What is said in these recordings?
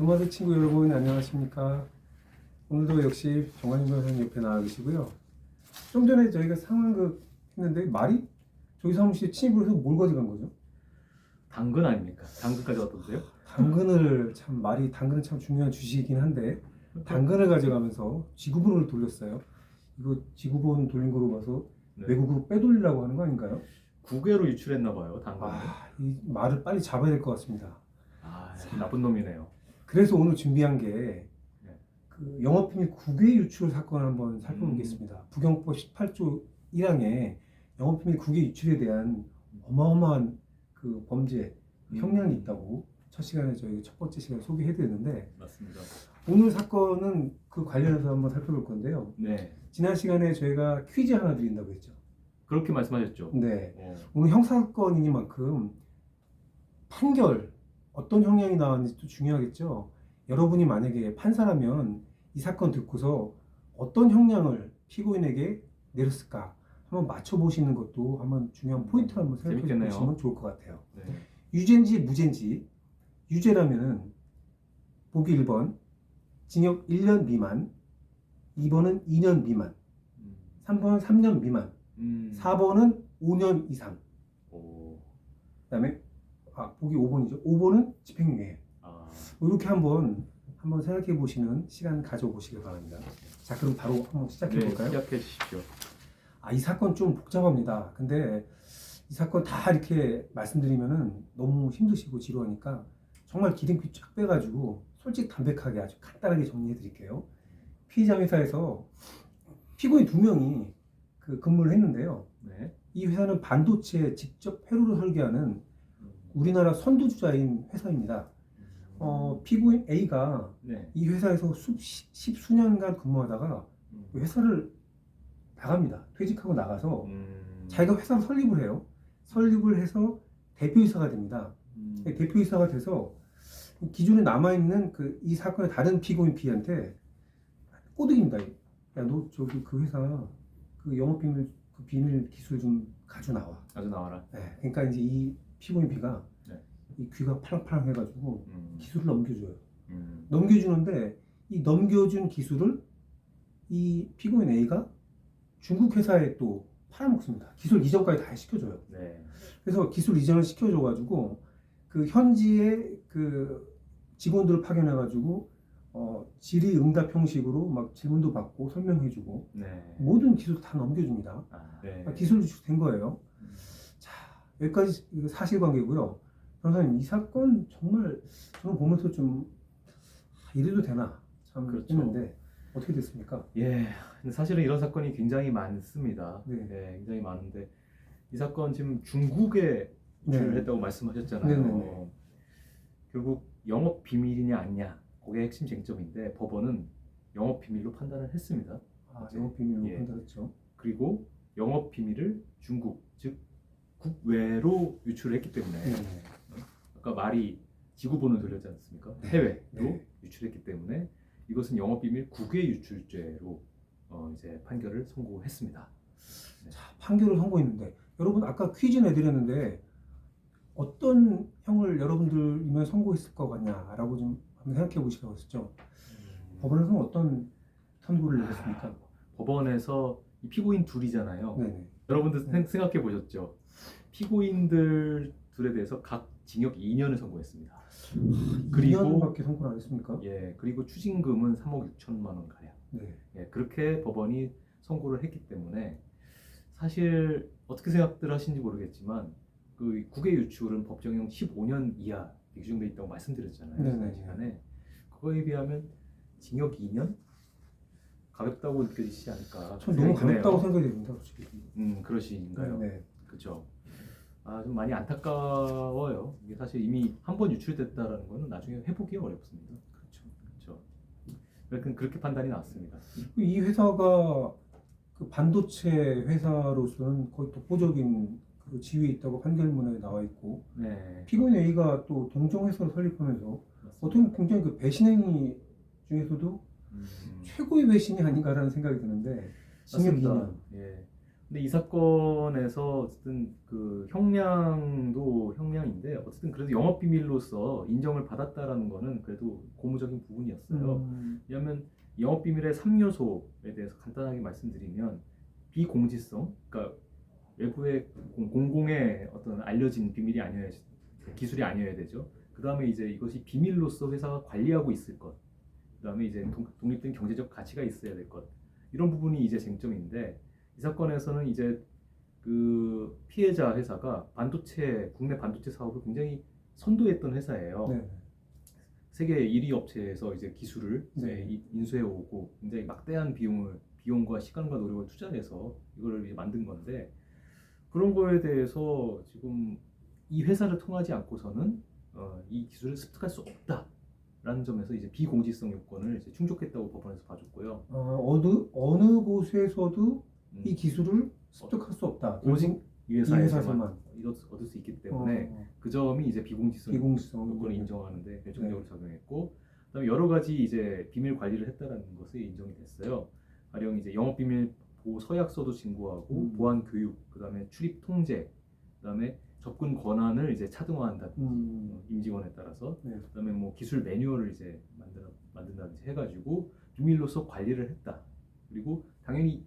노마드 친구 여러분 안녕하십니까? 오늘도 역시 정관용 변호사님 옆에 나와 계시고요. 좀 전에 저희가 상황극 했는데 말이 저희 사무실에 침입을 해서 뭘 가져간 거죠? 당근 아닙니까? 당근까지 왔던데요? 당근은 참 중요한 주식이긴 한데 당근을 가져가면서 지구본을 돌렸어요. 이거 지구본 돌린 거로 봐서 네. 외국으로 빼돌리려고 하는 거 아닌가요? 국외로 유출했나 봐요, 당근을. 이 말을 빨리 잡아야 될 것 같습니다. 나쁜 놈이네요. 그래서 오늘 준비한 게 네. 그 영업비밀 국외 유출 사건을 한번 살펴보겠습니다. 부경법 18조 1항에 영업비밀 국외 유출에 대한 어마어마한 그 범죄 형량이 있다고 첫 시간에 저희 첫 번째 시간에 소개해드렸는데 맞습니다. 오늘 사건은 그 관련해서 한번 살펴볼 건데요. 네, 지난 시간에 저희가 퀴즈 하나 드린다고 했죠. 그렇게 말씀하셨죠. 네. 오늘 형사사건이니만큼 판결 어떤 형량이 나왔는지도 중요하겠죠. 여러분이 만약에 판사라면 이 사건 듣고서 어떤 형량을 피고인에게 내렸을까 한번 맞춰보시는 것도 한번 중요한 포인트를 한번 생각해 보시면 좋을 것 같아요. 네. 유죄인지 무죄인지. 유죄라면은 보기 1번 징역 1년 미만, 2번은 2년 미만, 3번은 3년 미만, 4번은 5년 이상. 그다음에 보기 5번이죠. 5번은 집행유예. 이렇게 한번 생각해 보시는 시간 가져보시길 바랍니다. 자, 그럼 바로 한번 시작해 볼까요? 네, 시작해 주십시오. 이 사건 좀 복잡합니다. 근데 이 사건 다 이렇게 말씀드리면은 너무 힘드시고 지루하니까 정말 기름기 쫙 빼가지고 솔직 담백하게 아주 간단하게 정리해 드릴게요. 피의자 회사에서 피고인 2명이 그 근무를 했는데요. 네. 이 회사는 반도체 직접 회로를 설계하는 우리나라 선두주자인 회사입니다. 피고인 A가 네. 이 회사에서 십수년간 근무하다가 회사를 나갑니다. 퇴직하고 나가서 자기가 회사를 설립을 해요. 설립을 해서 대표이사가 됩니다. 대표이사가 돼서 기존에 남아있는 이 사건의 다른 피고인 B한테 꼬드깁니다. 야, 너 저기 그 회사 그 영업비밀 그 비밀 기술 좀 가져나와. 가져나와라. 네, 그러니까 이제 이 피고인 B가 네. 이 귀가 파랑파랑 해가지고 기술을 넘겨줘요. 넘겨주는데 이 넘겨준 기술을 이 피고인 A가 중국 회사에 또 팔아먹습니다. 기술 이전까지 다 시켜줘요. 네. 그래서 기술 이전을 시켜줘가지고 그 현지의 그 직원들을 파견해가지고 질의응답 형식으로 막 질문도 받고 설명해주고 네. 모든 기술 다 넘겨줍니다. 네. 기술 유출된 거예요. 자, 여기까지 사실관계고요. 변호사님, 이 사건 정말 저는 보면서 좀 이래도 되나 참 그렇죠. 했는데 어떻게 됐습니까? 예, 근데 사실은 이런 사건이 굉장히 많습니다. 네. 네, 굉장히 많은데 이 사건 지금 중국에 유출을 네. 했다고 말씀하셨잖아요. 네네네. 결국 영업 비밀이냐 아니냐, 그게 핵심 쟁점인데 법원은 영업 비밀로 판단을 했습니다. 영업 비밀로 예. 판단했죠. 그리고 영업 비밀을 중국, 즉 국외로 유출을 했기 때문에 네. 아까 말이 지구본을 돌렸지 않습니까? 네. 해외로 네. 유출했기 때문에 이것은 영업비밀 국외 유출죄로 이제 판결을 선고했습니다. 네. 자, 판결을 선고했는데 여러분 아까 퀴즈 내드렸는데 어떤 형을 여러분들이면 선고했을 것 같냐라고 좀 한번 생각해 보시라고 했었죠. 법원에서는 어떤 선고를 내렸습니까? 법원에서 이 피고인 둘이잖아요. 네네. 여러분들 네. 생각해 보셨죠? 피고인들 둘에 대해서 각 징역 2년을 선고했습니다. 그리고 2년밖에 선고를 안 했습니까? 예, 그리고 추징금은 3억 6천만 원 가량. 네. 예, 그렇게 법원이 선고를 했기 때문에 사실 어떻게 생각들 하시는지 모르겠지만 그 국외 유출은 법정형 15년 이하 규정돼 있다고 말씀드렸잖아요. 네네. 그 시간에 그거에 비하면 징역 2년 가볍다고 느껴지지 않을까? 전 너무 가볍다고 생각이 됩니다, 솔직히. 그러신가요? 네. 그렇죠. 좀 많이 안타까워요. 이게 사실 이미 한 번 유출됐다라는 거는 나중에 회복이 어렵습니다. 그렇죠. 그렇게 판단이 나왔습니다. 이 회사가 그 반도체 회사로서는 거의 독보적인 그 지위에 있다고 판결문에 나와 있고, 네. 피고인 A가 또 동종 회사를 설립하면서 어떻게 보면 굉장히 그 배신행위 중에서도 최고의 배신이 아닌가라는 생각이 드는데 징역 맞습니다. 2년. 예. 근데 이 사건에서 어쨌든 그 형량도 형량인데 어쨌든 그래도 영업 비밀로서 인정을 받았다라는 거는 그래도 고무적인 부분이었어요. 왜냐하면 영업 비밀의 3요소에 대해서 간단하게 말씀드리면 비공지성, 그러니까 외부의 공공의 어떤 알려진 비밀이 아니어야 기술이 아니어야 되죠. 그 다음에 이제 이것이 비밀로서 회사가 관리하고 있을 것, 그 다음에 이제 독립된 경제적 가치가 있어야 될 것, 이런 부분이 이제 쟁점인데 이 사건에서는 이제 그 피해자 회사가 국내 반도체 사업을 굉장히 선도했던 회사예요. 네. 세계 1위 업체에서 이제 기술을 네. 이제 인수해 오고 굉장히 막대한 비용과 시간과 노력을 투자해서 이거를 이제 만든 건데 그런 거에 대해서 지금 이 회사를 통하지 않고서는 이 기술을 습득할 수 없다라는 점에서 이제 비공지성 요건을 이제 충족했다고 법원에서 봐줬고요. 어느 곳에서도 이 음, 기술을 습득할 수 없다. 오직 이 이 회사에서만 회사에서만. 얻을 수 있기 때문에 어, 그 점이 이제 비공지성 비공식성 요건을 인정하는데 결정적으로 네. 작용했고, 그다음에 여러 가지 이제 비밀 관리를 했다라는 것이 인정이 됐어요. 가령 이제 영업 비밀 보호 서약서도 진구하고 보안 교육, 그다음에 출입 통제, 그다음에 접근 권한을 이제 차등화한다든지 임직원에 따라서, 네. 그다음에 뭐 기술 매뉴얼을 이제 만든다든지 해가지고 비밀로서 관리를 했다. 그리고 당연히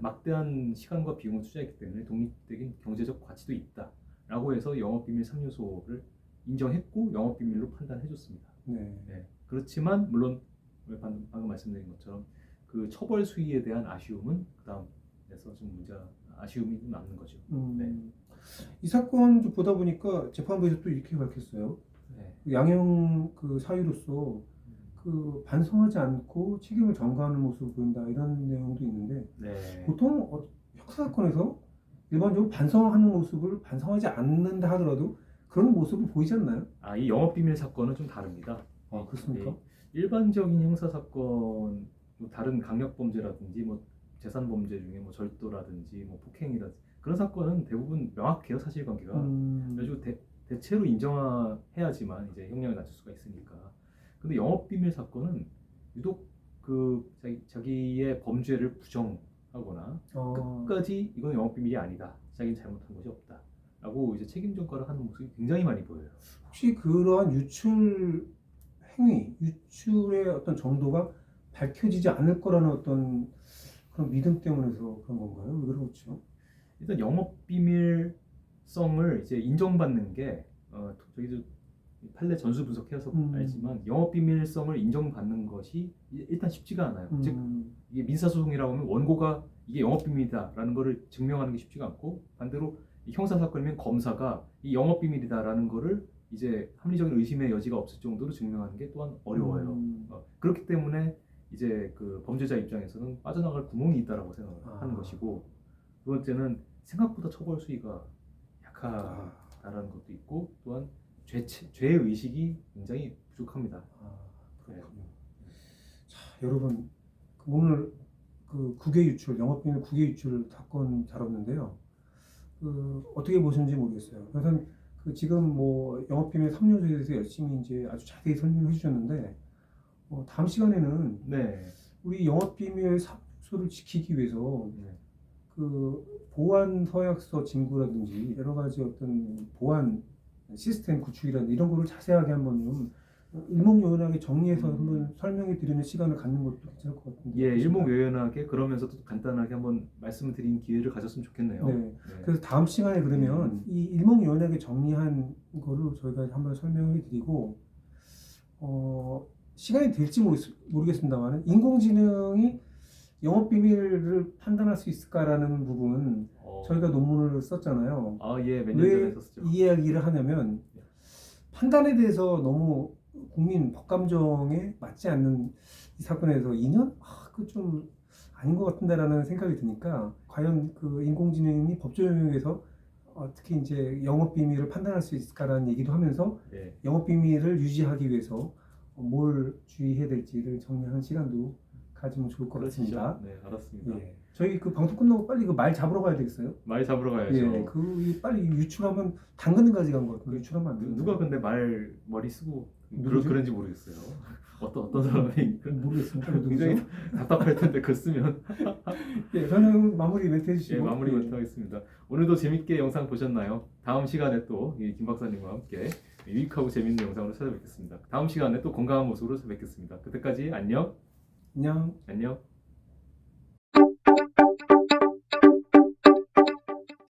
막대한 시간과 비용을 투자했기 때문에 독립적인 경제적 가치도 있다라고 해서 영업비밀 3요소를 인정했고 영업비밀로 판단해줬습니다. 네. 네. 그렇지만 물론 방금 말씀드린 것처럼 그 처벌 수위에 대한 아쉬움은 그 다음에서 좀 아쉬움이 좀 남는 거죠. 네. 이 사건 좀 보다 보니까 재판부에서 또 이렇게 밝혔어요. 네. 양형 그 사유로서 그 반성하지 않고 책임을 전가하는 모습을 보인다 이런 내용도 있는데 네. 보통 형사 사건에서 일반적으로 반성하는 모습을 반성하지 않는다 하더라도 그런 모습을 보이지 않나요? 이 영업비밀 사건은 좀 다릅니다. 그렇습니까? 일반적인 형사 사건, 뭐 다른 강력 범죄라든지 뭐 재산 범죄 중에 뭐 절도라든지 뭐 폭행이라든지 그런 사건은 대부분 명확해요, 사실관계가. 그래가지고 대체로 인정해야지만 이제 형량을 낮출 수가 있으니까. 근데 영업비밀 사건은 유독 그 자기의 범죄를 부정하거나 끝까지 이건 영업비밀이 아니다, 자기는 잘못한 것이 없다 라고 이제 책임 전가를 하는 모습이 굉장히 많이 보여요. 혹시 그러한 유출의 어떤 정도가 밝혀지지 않을 거라는 어떤 그런 믿음 때문에서 그런 건가요? 왜 그렇죠? 일단 영업 비밀성을 이제 인정받는 게 저희도 판례 전수 분석해서 알지만 영업 비밀성을 인정받는 것이 일단 쉽지가 않아요. 즉 이게 민사소송이라고 하면 원고가 이게 영업 비밀이다라는 것을 증명하는 게 쉽지가 않고, 반대로 형사 사건이면 검사가 이 영업 비밀이다라는 것을 이제 합리적인 의심의 여지가 없을 정도로 증명하는 게 또한 어려워요. 그렇기 때문에 이제 그 범죄자 입장에서는 빠져나갈 구멍이 있다라고 생각하는 것이고, 두 번째는 생각보다 처벌 수위가 약하다라는 것도 있고, 또한 죄 의식이 굉장히 부족합니다. 그렇군요. 자, 여러분 오늘 그 국외 유출, 영업비밀 국외 유출 사건 다뤘는데요. 어떻게 보셨는지 모르겠어요. 그래서 지금 뭐 영업비밀 3요소에 대해서 열심히 이제 아주 자세히 설명해 주셨는데 다음 시간에는 우리 영업비밀 3요소를 지키기 위해서 그 보안 서약서 진구라든지 여러 가지 어떤 보안 시스템 구축이라든지 이런 거를 자세하게 한번 좀 일목요연하게 정리해서 한번 설명해 드리는 시간을 갖는 것도 괜찮을 것 같은데. 예, 일목요연하게 그러면서도 간단하게 한번 말씀을 드리는 기회를 가졌으면 좋겠네요. 네. 그래서 다음 시간에 그러면 이 일목요연하게 정리한 거를 저희가 한번 설명해 드리고 시간이 될지 모르겠습니다만 인공지능이 영업비밀을 판단할 수 있을까라는 부분 저희가 논문을 썼잖아요. 예, 몇 년 전에 썼죠. 이 이야기를 하냐면 판단에 대해서 너무 국민 법감정에 맞지 않는 이 사건에서 2년? 그 좀 아닌 것 같은데라는 생각이 드니까 과연 그 인공지능이 법조 영역에서 어떻게 이제 영업비밀을 판단할 수 있을까라는 얘기도 하면서 영업비밀을 유지하기 위해서 뭘 주의해야 될지를 정리하는 시간도 가지면 좋을 것 같습니다. 네, 알았습니다. 예. 저희 그 방송 끝나고 빨리 그 말 잡으러 가야 되겠어요? 말 잡으러 가야죠. 예, 빨리 유출하면 당근까지 간 것 같은데 유출하면 안 돼요. 누가 근데 머리 쓰고 누구죠? 그런지 모르겠어요. 어떤 사람이 모르겠습니다. 굉장히 누구죠? 답답할 텐데 그 쓰면. 예, 저는 마무리 멘트 해주시고. 예, 마무리 멘트 하겠습니다. 오늘도 재밌게 영상 보셨나요? 다음 시간에 또 김 박사님과 함께 유익하고 재밌는 영상으로 찾아뵙겠습니다. 다음 시간에 또 건강한 모습으로 찾아뵙겠습니다. 그때까지 안녕. 안녕. 안녕.